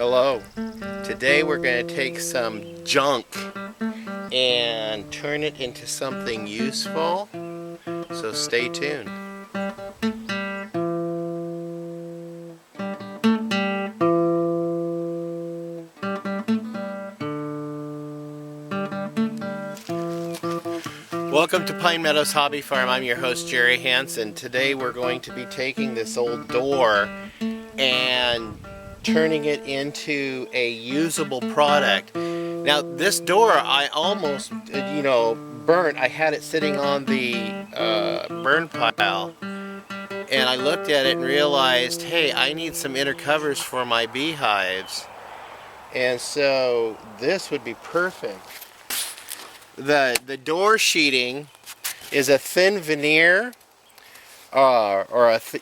Hello. Today we're going to take some junk and turn it into something useful. So stay tuned. Welcome to Pine Meadows Hobby Farm. I'm your host, Jerry Hansen. Today we're going to be taking this old door and turning it into a usable product. Now this door I almost, burnt. I had it sitting on the burn pile, and I looked at it and realized, hey, I need some inner covers for my beehives, and so this would be perfect. The door sheeting is a thin veneer,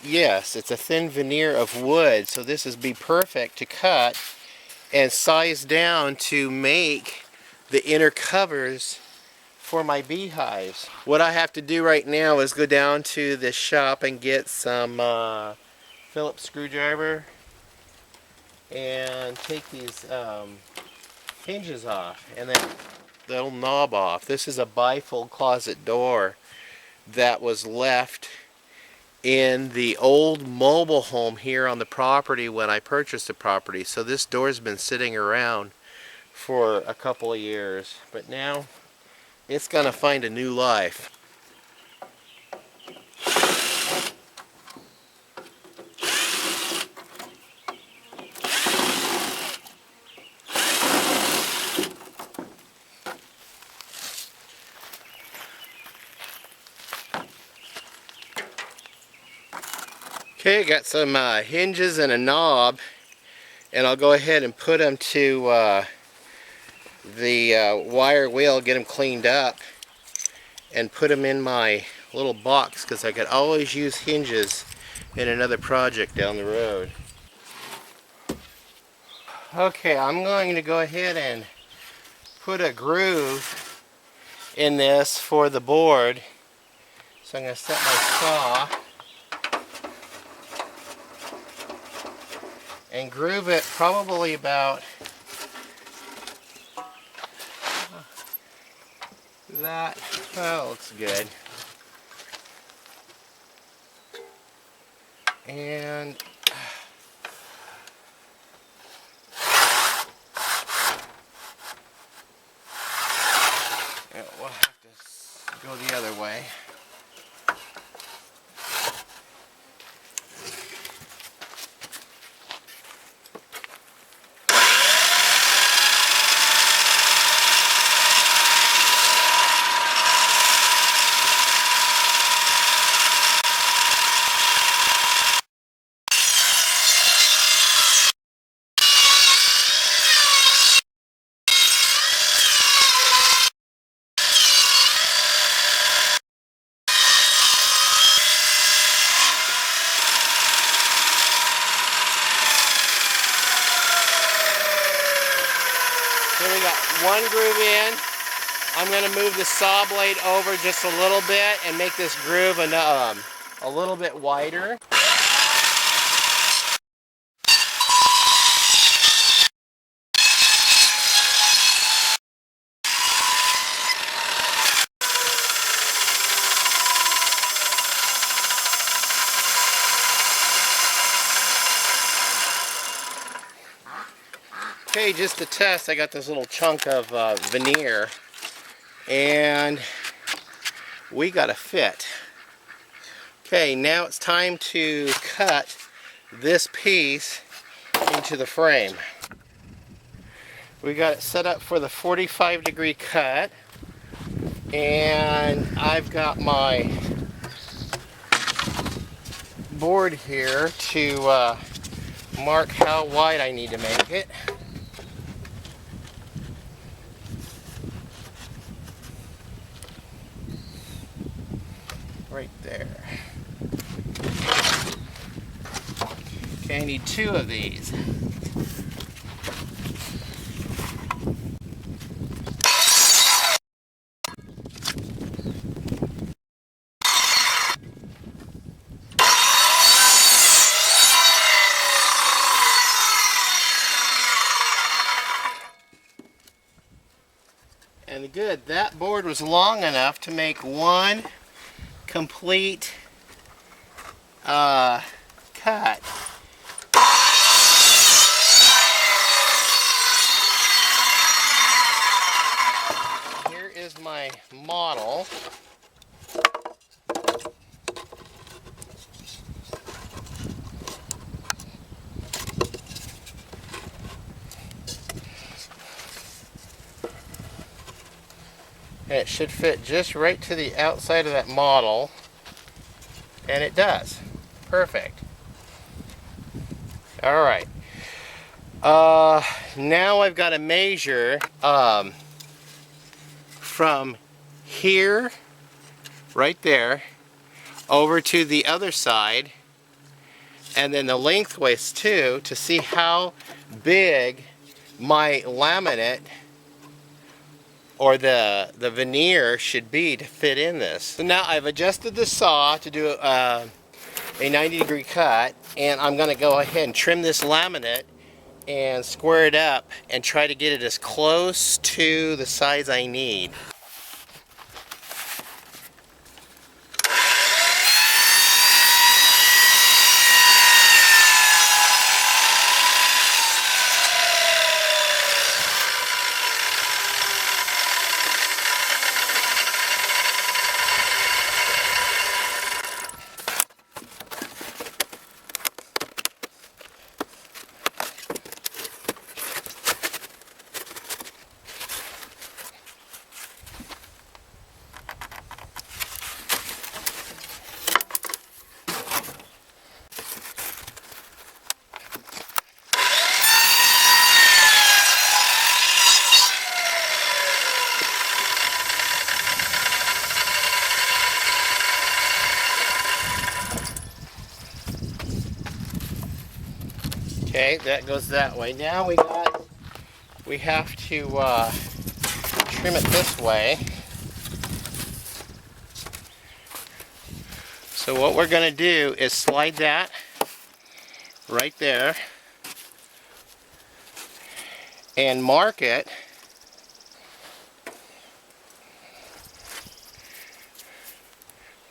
yes, it's a thin veneer of wood, so this would be perfect to cut and size down to make the inner covers for my beehives. What I have to do right now is go down to the shop and get some Phillips screwdriver and take these hinges off and then the little knob off. This is a bifold closet door that was left in the old mobile home here on the property when I purchased the property. So this door's been sitting around for a couple of years, but now it's gonna find a new life. Okay, got some hinges and a knob, and I'll go ahead and put them to the wire wheel, get them cleaned up, and put them in my little box, because I could always use hinges in another project down the road. Okay, I'm going to go ahead and put a groove in this for the board. So I'm going to set my saw and groove it probably about that. Oh, looks good. And we'll have to go the other way. Here we got one groove in. I'm going to move the saw blade over just a little bit and make this groove a little bit wider. Okay, just to test, I got this little chunk of veneer, and we got a fit. Okay, now it's time to cut this piece into the frame. We got it set up for the 45-degree cut, and I've got my board here to mark how wide I need to make it. Right there. Okay, I need two of these. And good, that board was long enough to make one complete cut. Here is my model. And it should fit just right to the outside of that model. And it does. Perfect. Alright. Now I've got to measure from here, right there, over to the other side, and then the lengthways too, to see how big my laminate or the veneer should be to fit in this. So now I've adjusted the saw to do a 90-degree cut, and I'm going to go ahead and trim this laminate and square it up and try to get it as close to the size I need. Okay, that goes that way. Now we have to trim it this way. So what we're going to do is slide that right there and mark it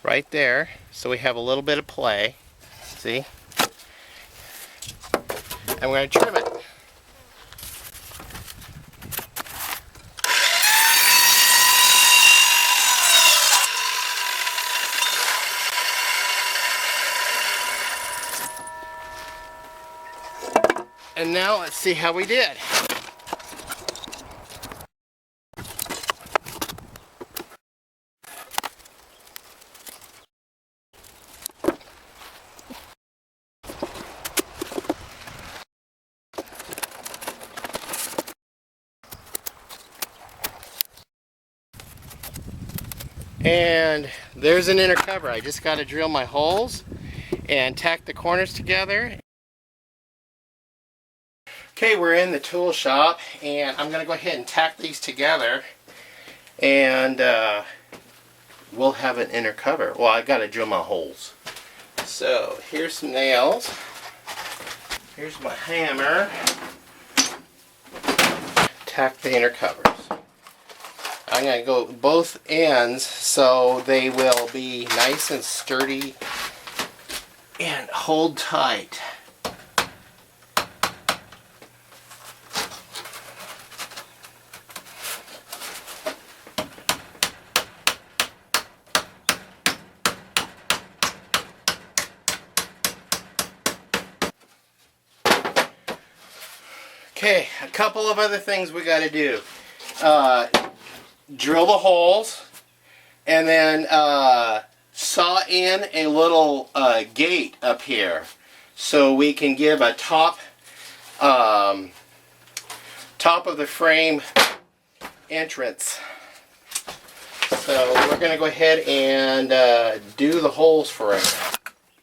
right there, so we have a little bit of play. See? And we're going to trim it. And now let's see how we did. And there's an inner cover. I just got to drill my holes and tack the corners together. Okay, we're in the tool shop, and I'm going to go ahead and tack these together, and we'll have an inner cover. Well, I got to drill my holes. So here's some nails. Here's my hammer. Tack the inner covers. I'm going to go both ends so they will be nice and sturdy and hold tight. Okay, a couple of other things we got to do. Drill the holes, and then saw in a little gate up here so we can give a top of the frame entrance. So we're going to go ahead and do the holes for it.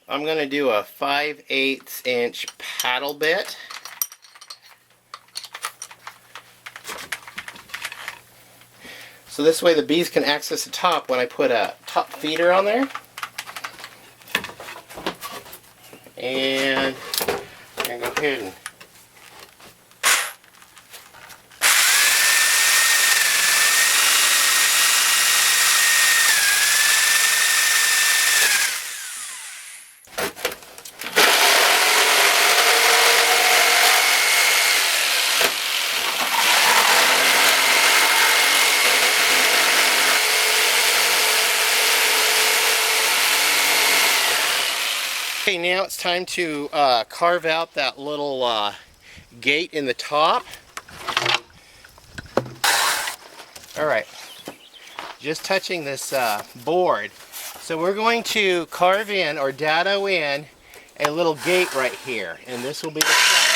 I'm going to do a 5/8 inch paddle bit. So this way the bees can access the top when I put a top feeder on there. And I'm going to go ahead and now it's time to carve out that little gate in the top. Alright, just touching this board. So we're going to carve in or dado in a little gate right here, and this will be the front.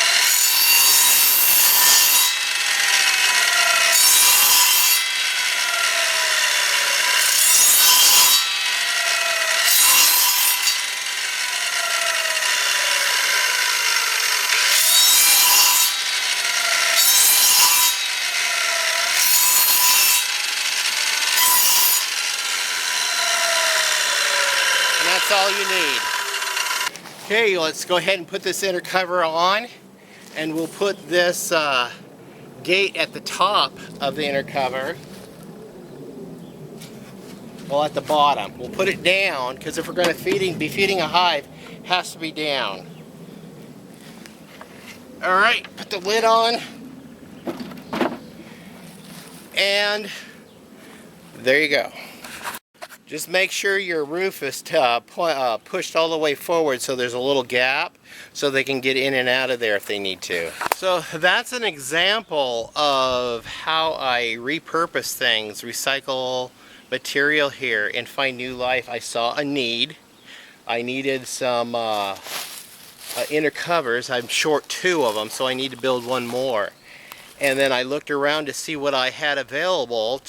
That's all you need. Okay, let's go ahead and put this inner cover on, and we'll put this gate at the top of the inner cover. Well, at the bottom. We'll put it down because if we're going to be feeding a hive, it has to be down. Alright, put the lid on. And there you go. Just make sure your roof is pushed all the way forward so there's a little gap so they can get in and out of there if they need to. So that's an example of how I repurpose things, recycle material here and find new life. I saw a need. I needed some inner covers. I'm short 2 of them, so I need to build 1 more. And then I looked around to see what I had available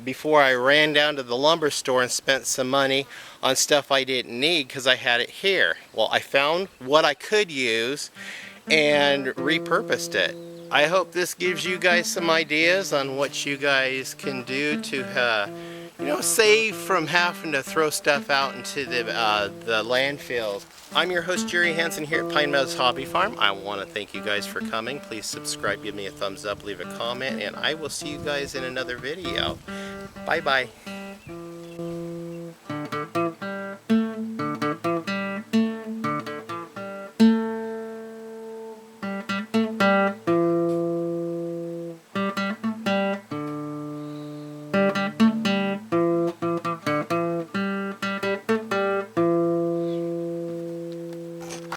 before I ran down to the lumber store and spent some money on stuff I didn't need because I had it here. Well, I found what I could use and repurposed it. I hope this gives you guys some ideas on what you guys can do to save from having to throw stuff out into the landfills. I'm your host, Jerry Hansen, here at Pine Meadows Hobby Farm. I want to thank you guys for coming. Please subscribe, give me a thumbs up, leave a comment, and I will see you guys in another video. Bye-bye.